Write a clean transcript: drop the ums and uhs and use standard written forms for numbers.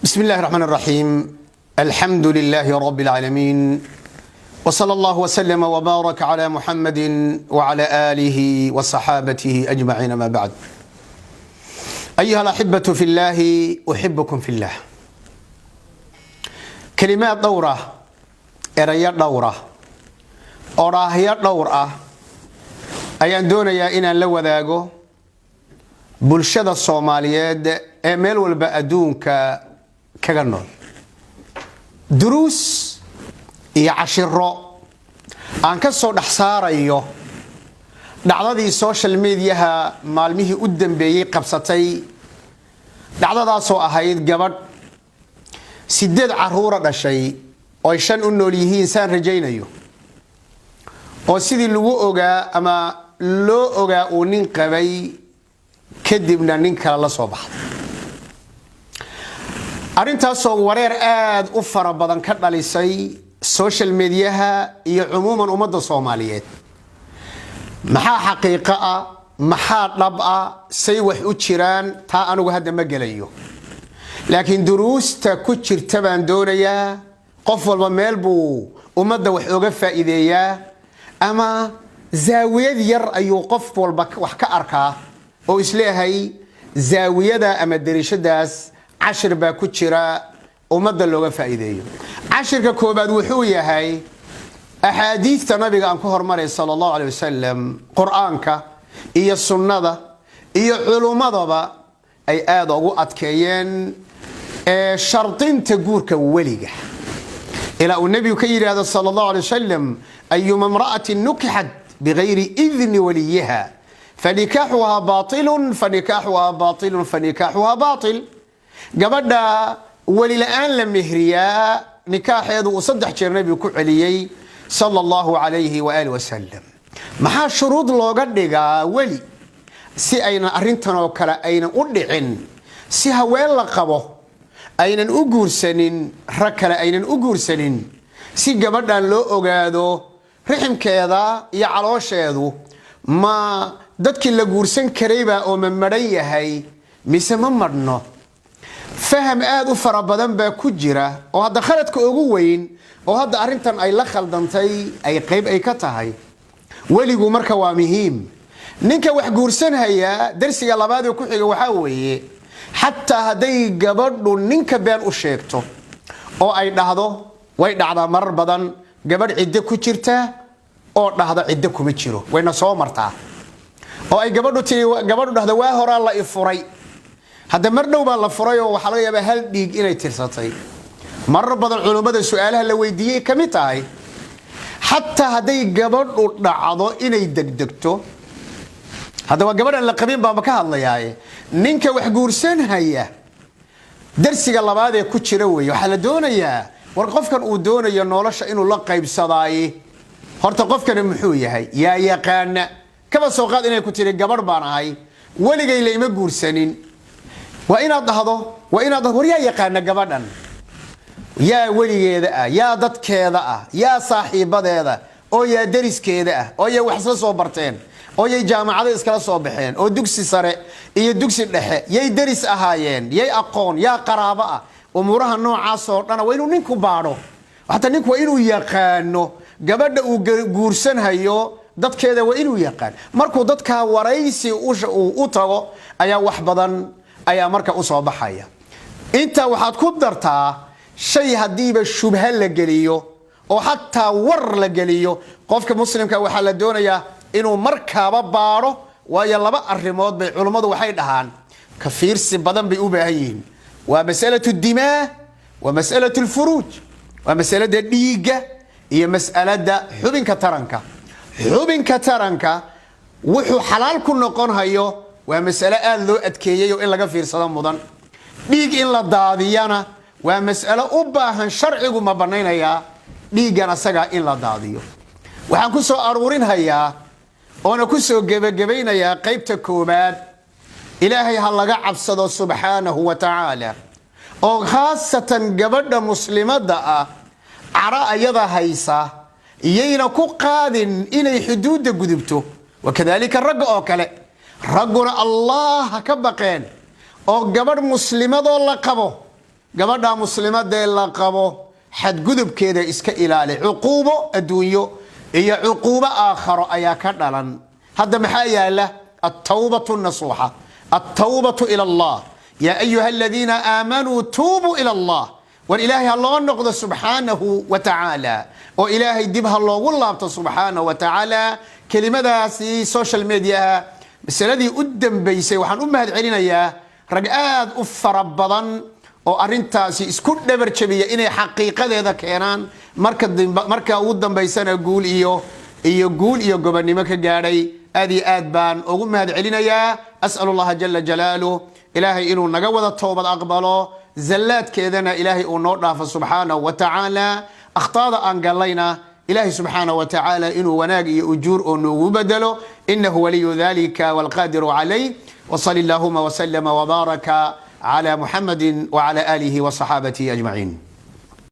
بسم الله الرحمن الرحيم. الحمد لله رب العالمين، وصلى الله وسلم وبارك على محمد وعلى آله وصحابته أجمعين، ما بعد. أيها الأحبة في الله، أحبكم في الله. كلمات دورة، إريات دورة، أراهيات دورة، أيان دون يا إنا لو ذاقو بلشدة الصوماليات ميل والبأدونك كغنول دروس iyo cashiro aan ka soo dhaxsaarayo dhacdadii social media maalmihii u dambeeyay qabsatay dhacdadaas oo ahayd gabadh 8 caruur dhashay oo ay 5 u nool yihiin saan rajaynayo oo sidii lagu ogaa ama loo ogaa uu nin qabay kadibna nin kale la soo baxay. arintaasoo wareer aad u fara badan ka dhalisay social media iyo cumuuman ummadda Soomaaliyeed. maxaa xaqiiqo ah, maxaa dhab ah, say wax u jiraan taa anigu hadda ma galayo, laakiin duruusta ku jirta baan doonayaa. qof walba meel buu ummadda wax uga faa'iideeyaa ama zaawiyad yar ayuu qof walba wax ka arkaa oo isleeyahay zaawiyada ama darishadaas cashir baa ku jira ummadda looga faa'iideeyo. cashirka koobaad wuxuu yahay axaadiista nabiga aan ku hormaray sallallahu alayhi wasallam, quraanka iyo sunnada iyo culumadaba ay aad ugu adkeeyeen shartinta guurka waliga. ila uu nabigu ka yiraahdo sallallahu alayhi wasallam ayyuma imra'atin nukihat bighayri idhni waliha fanikahuha batilun fanikahuha batilun fanikahuha batil. gabadha wali la'aan la mihriyaa nikaaxeedu uu 3 jeer nabigu ku celiyay sallallahu alayhi wa alihi wasallam. maxaa shuruud looga dhigaa wali si ayna arintan oo kale ayna u dhicin, si haween la qabo aynan u guursanin, rag kale aynan u guursanin, si gabadhan loo ogaado riximkeeda iyo caloosheedu ma dadkii la guursan karayba oo ma maran yahay mise ma marno. faham aad u fara badan baa ku jira oo hadda khaladka ugu weyn oo hadda arintan ay la khaldantay ay qayb ay ka tahay. waligu marka waa muhiim. ninka wax guursan haya darsiga labaad ee ku xiga waxa weeye hatta haday gabadhu ninka been u sheegto oo ay dhahdo, way dhacdaa marar badan gabadh cidda ku jirta oo dhahda cidda kuma jiro, wayna soo martaa oo ay gabadhu dhahdo waa hore la ifuray, hadda mar dhow baa la furay oo waxa laga yaabaa hal dhiig inay tirsatay. marar badan culimada su'aalaha la weydiiyay kamid tahay hatta haday gabadhu dhacdo inay degdegto. hadda waa gabadhan la qabin baa ka hadlayay ninka wax guursan haya darsiga labaad ee ku jira weey. waxa la doonayaa war qofkan uu doonayo nolosha inuu la qaybsadaay horta qofkan muxuu yahay, yaa yaqaan kaba soo qaad inay ku tiri gabadh baan ahay waligay la ima guursanin. waa inaad dhahdo war yaa yaqaan gabadhan, yaa waligeeda ah, yaa dadkeeda ah, yaa saaxiibadeeda oo yaa dariskeeda ah, oo yaa wax soo barteen, oo yay jaamacada iskala soo baxeen, oo dugsi sare iyo dugsi dhexe yay daris ahaayeen, yay aqoon, yaa qaraabo ah. umuraha noocaas oo dhan waa inuu ninku baadho. hatta ninku waa inuu yaqaano gabadha uu guursan hayo dadkeeda, waa inuu yaqaan. markuu dadka waraysi u tago ayaa wax badan ayaa marka u soo baxaya. inta waxaad ku dartaa shay hadiiba shubha la geliyo oo hatta war la geliyo, qofka muslimka waxa la doonayaa inuu markaaba baaro. waayo laba arrimood bay culimadu waxay dhahaan ka fiirsi badan bay u baahan yihiin. waa mas'alatu dimaa wa mas'alatu al-furuj. waa mas'alada dhiiga iyo mas'alada xubinka taranka. xubinka taranka wuxuu xalaal ku noqon hayo waa mas'alo aad loo adkeeyay oo in laga fiirsado mudan. dhiig in la daadiyana waa mas'alo u baahan sharcigu ma banaynaya dhiigan asaga in la daadiyo. waxaan ku soo aruurin hayaa oo ku soo gabagabaynayaa qaybta koobaad. ilaahay ha laga cabsado subhanahu wa ta'ala oo khaasatan gabadha muslimada ah cara ayada haysa iyayna ku qaadin inay xuduudda gudubto. wakadalika rag oo kale raguna allah ka baqeen oo gabadh muslimadoo la qabo gabadha muslimadda ee la qabo xadgudubkeeda iska ilaali cuquubo adduunyo iyo cuquubo aakharo ayaa ka dhalan hadda maxaa yaala التوبة النصوحة التوبة إلى الله يا أيها الذين آمنوا توبوا إلى الله والإلهي الله نقض سبحانه وتعالى وإلهي دبها الله والله سبحانه وتعالى كلمة سي سوشيال ميديا بس الذي قدم بيسي وحن أمهد علينا يا رجعات أفر بضن وأرنتاسي اسكت دبر شبيه إني حقيقة هذا كيران مركز قدم بيسنا يقول يقول قبل ما كجاري هذه آدبان وأمهد علينا يا أسأل الله جل جلاله إلهي إنه نجود التوبة أقبله زلات كذنا إلهي أنورنا فسبحانه وتعالى أخطاء أن قالينا إلهي سبحانه وتعالى إنه وناقي أجور أنه وبدله إنه ولي ذلك والقادر عليه وصلى اللهم وسلم وبارك على محمد وعلى آله وصحابته أجمعين.